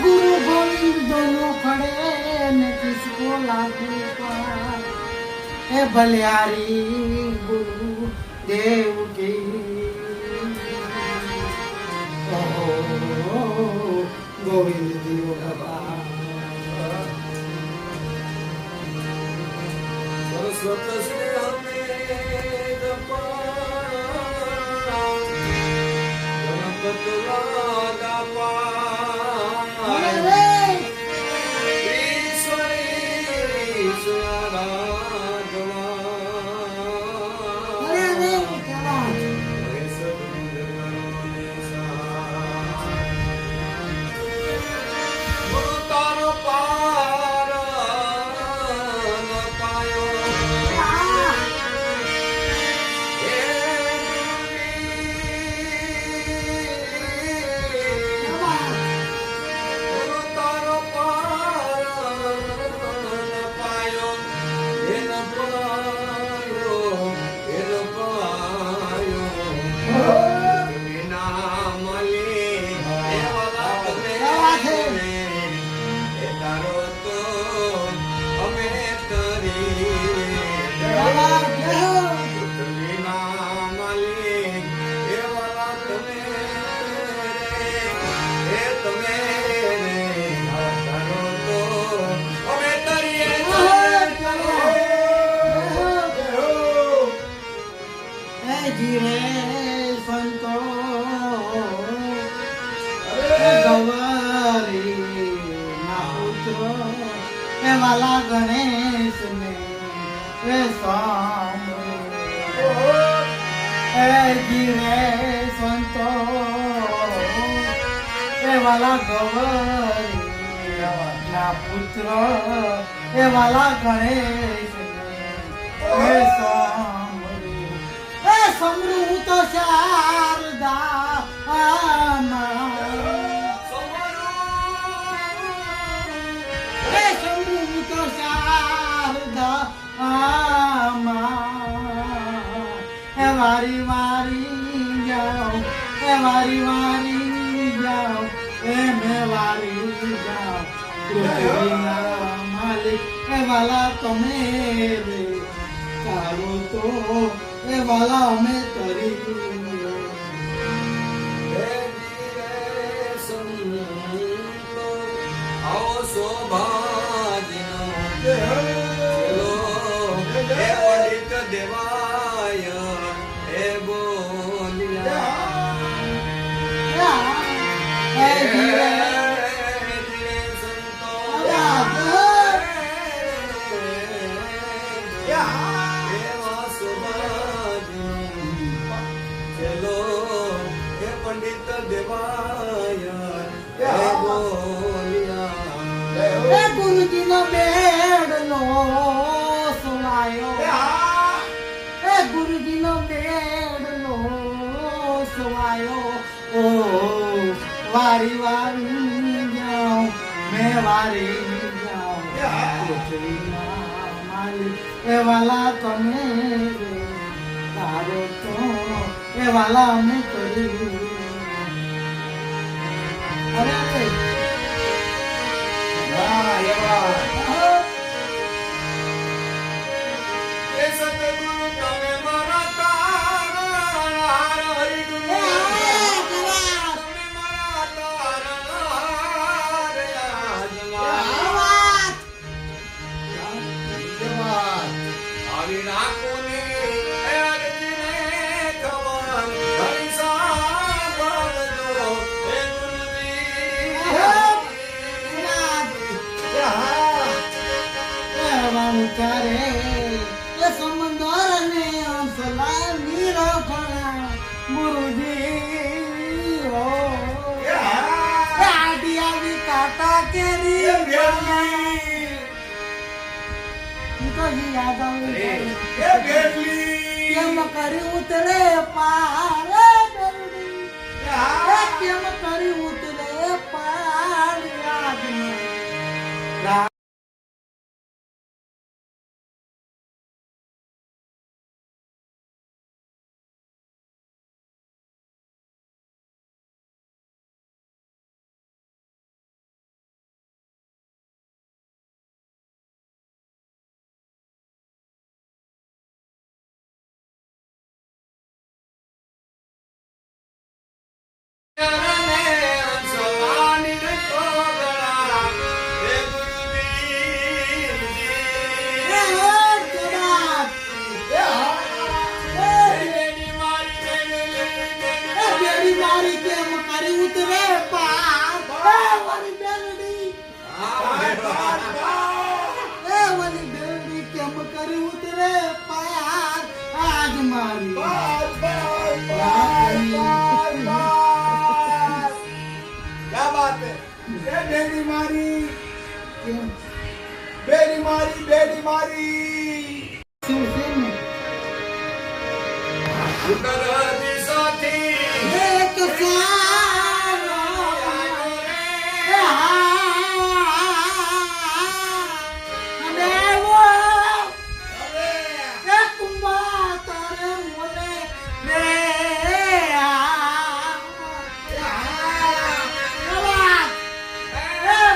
गुरु गोविंद दोनों खड़े न किसको लागू पार ए बलियारी गुरु देव की गोविंद देव भगवान सरस्वत से हमें गणपत लागा જીરે સંતો ગવારી ના પુત્ર એ વાલા ગણેશ ને એ એ જીરે સંતો એ વાલા ગવારી ના પુત્ર એ વાલા ગણેશ ને એ સમૃત શારદા સમૃત શારદા એ વારી વારી જાઓ એ વારી વારી જાઓ એ મેં વારી જાઓ પૃથ્વીના માલિક એ વાલા તમે રે ચાલો તો એ વાલા અમે તરી આવો સૌભાગ્યનો પંડિત દેવાય એ બોલ્યા પંડિત દેવાય ગુરુજી નો બેડ નો સુવાયો એ ગુરુજી નો બેડ નો સુવાયો ઓ વારી વારી જાઉં મેં વારી જાઉં પૃથ્વીના માલિક એ વાલા તમે તારો તો એ વાલા અમે કર્યું અરે સતગુરુ તમે મારા તારા હરિ ગુરુ તમે મારા તારા આવી રાખો ને અરજીને કવન હરિ સાંભળજો હે ગુરુજી કરે એ સમંદર ને અંસલા નિરખણા ગુરુજી ઓ આડી આવી કાટા કેરી તો યાદ આવે એ બેલી કેમ કરી ઉતરે પાર કેમ કરી ઉતરે પાર યાદ ચરણે હંસવાની કોગળા હે ગુરુદેવજી. એ જનાબ, બેડી મારી બેડી મારી કેમ કરી ઉતરે પાર? વાલી બેડી, વાલી બેડી કેમ કરી ઉતરે પાર? આજ મારી क्या बात है ये बेड़ी मारी કેમ? बेड़ी मारी बेड़ी मारी શું છે ને? ઉત્તર દિશાથી એક સારો અને એવો એ કુંભા તારે મોલે રે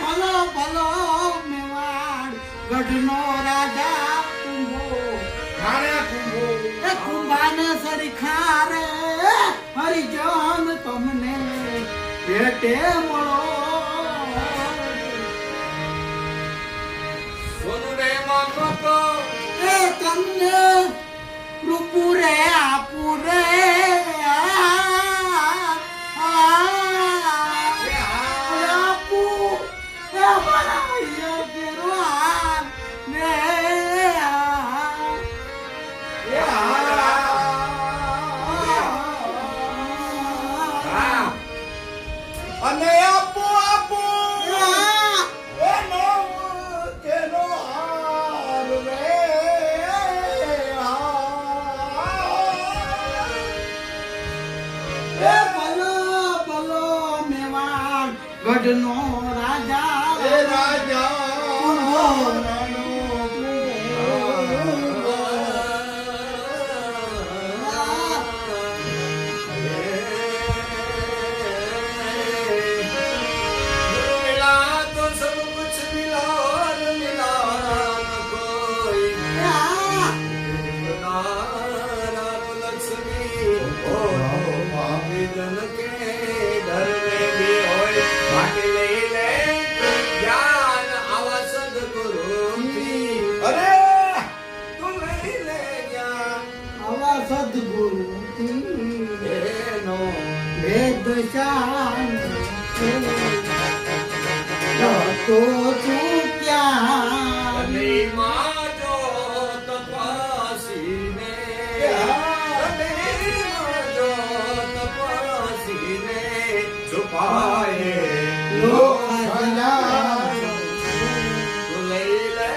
ભલો ભલો મેવાડ ગઢનો રાજા કુંભો खाने कुंभो એ કુંભાને સરખા રે હરિજન તમને ભેટે મળો. સોનું રે માથો એ તમને રૂપું રે આપું રે આપું એ મારા યોગીનો હાથ ને અને આપો આપો એનો કેનો હાર રે એ ભલો ભલો મેવાડ ગઢનો રાજા એ રાજા કુંભો. રાણો मिला तो सब कुछ मिला और मिला न कोई नारायण लक्ष्मी ओ जन के घर में भी होय भाटी ले ले ज्ञान आवा सद्गुरु की અરે तू ले ले ज्ञान આવા સદગુરુ एनो વેદ શાન તો તું ક્યાં કલી માં જો તપાસીને કલી માં જો તપાસીને છુપાએ લોક ખજાનો. તું લઈ લે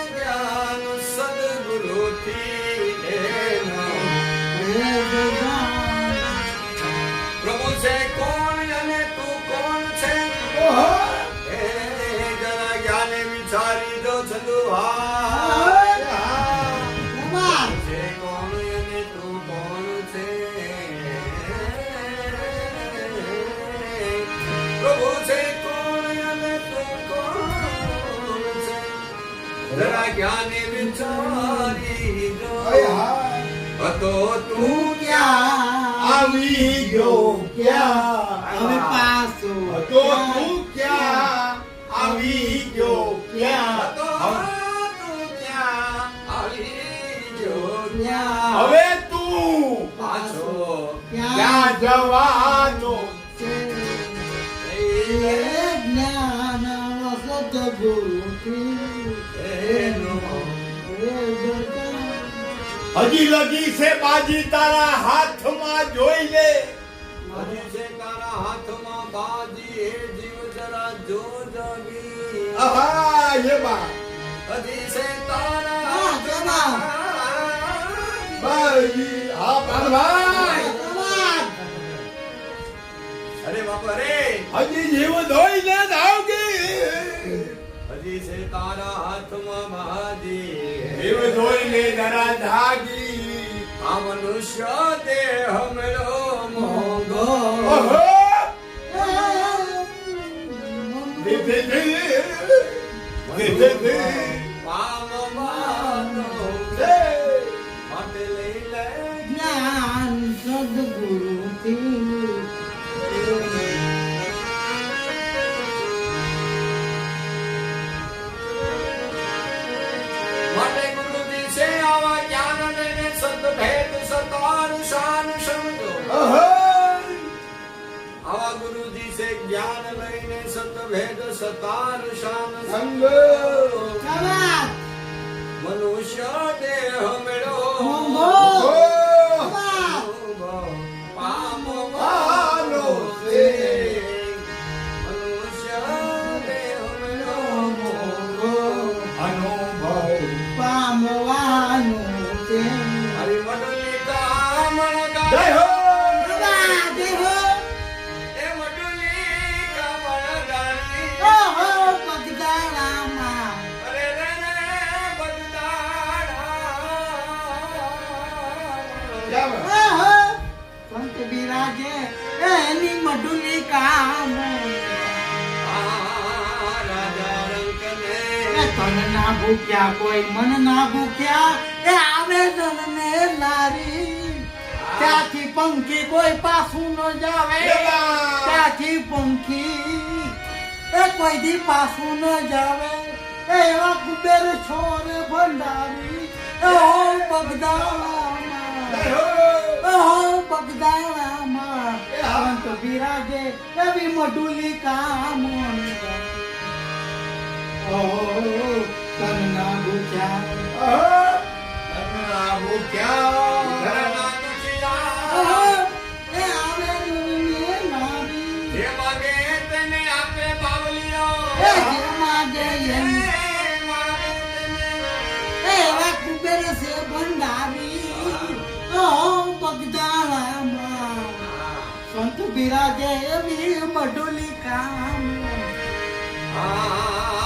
જ્ઞાન સદગુરુથી એનો વેદ શાન. પ્રભુ છે કોણ અને તું કોણ છે ઓહો એ જરા જ્ઞાને વિચારી દો ચંદુહા કુમાર, છે કોણ અને તું કોણ છે પ્રભુ છે કોણ અને તું કોણ છે જરા જ્ઞાને વિચારી દો હતો તું તું ક્યાં આવી ગયો ક્યાં હવે પાછો તો તું ક્યાં આવી ગયો ક્યાં હતો તું ક્યાં આવી ગયો ક્યાં હવે તું પાછો ક્યાં જવાનો છે? એ જ્ઞાન સદગુરુથી એનો વેદ શાન. હજી લગી છે બાજી તારા હાથમાં જોઈ લે હજી છે તારા હાથમાં બાજી હે જીવ જરા જો જાગી આહા એ બા હજી છે તારા હા, જનાબ. બાજી હા ભાઈ કુમાર, અરે બાપા રે હજી જીવ ધોઈ લે ધાવગી હજી છે તારા હાથમાં બાજી જીવ ધોઈ લે જરા જાગી આ મનુષ્ય દેહ મેળો મોંઘો ઓહો એ દે દે દે દે પામવાનો દે માટે લઈ લે જ્ઞાન સદગુરુથી ભેદ સતાર શાન સંગ શાબાશ. મનુષ્ય દેહ મેળો મોંઘો. ઓ શાબાશ. પામવાનો છે. મનુષ્ય દેહ મેળો અનુભવ પામવાનું છે. હરિમંડલી કામણ જય ગાય હો શાબાશ. જય હો. એ મંડલી કામણ ગાણી ઓહો, પગદાણામાં. અરે રે રે બગદાણા ઓહો, સંત બિરાજે એની મઢુલી કામ. રાજા રંકને એ તન ના ભૂખ્યા કોઈ મન ના ભૂખ્યા એ આવેદન ને લારી. ત્યાંથી પંખી કોઈ પાછું ન જાવે. ત્યાંથી પંખી એ કોઈ દી પાછું ન જાવે. એ એવા કુબેર છોર ભંડારી. એ હો બગદાણામાં. એ હો બગદાણામાં. સંત બિરાજે એવી મઢુલી કામ. ઓ તનના ભૂખ્યા. ઘરના દુખિયા ઓહો, એ આવેદનને લારી. જે માગે તેને આપે બાવલીઓ એ જે માગે એમ. એવા કુબેર છે ભંડારી. ઓહો બગદાણામાં. સંત બિરાજે એવી મઢુલી કામ.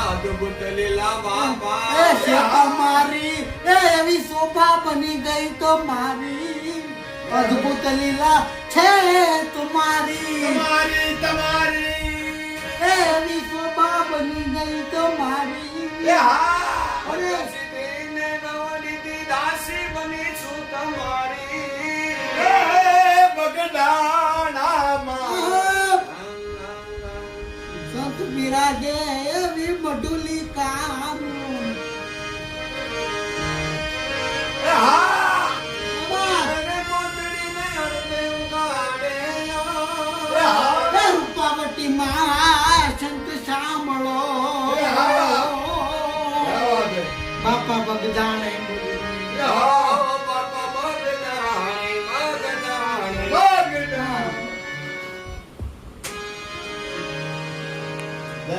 અદભુત લીલા એ બાપા છે તમારી એ એવી શોભા બની ગઈ તો મારી. અદ્ભુત લીલા છે તમારી. તમારી તમારી એ એવી શોભા બની ગઈ તો મારી. એ હા અરે સીધીને નવનીતિ દાસી બની છું તમારી એ બગદાણામાં ઓહો, સંત બિરાજે એવી મઢુલી કામ. એ હા બાબા, અરે મોતડીને અડધે ઉગાડે એ હા એ રૂપાવટીમાં સંત સાંભળો. એ હા. જય બાપા બગદાણે એ હા બાપા બગદાણે બગદાણે બગદાણા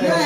જય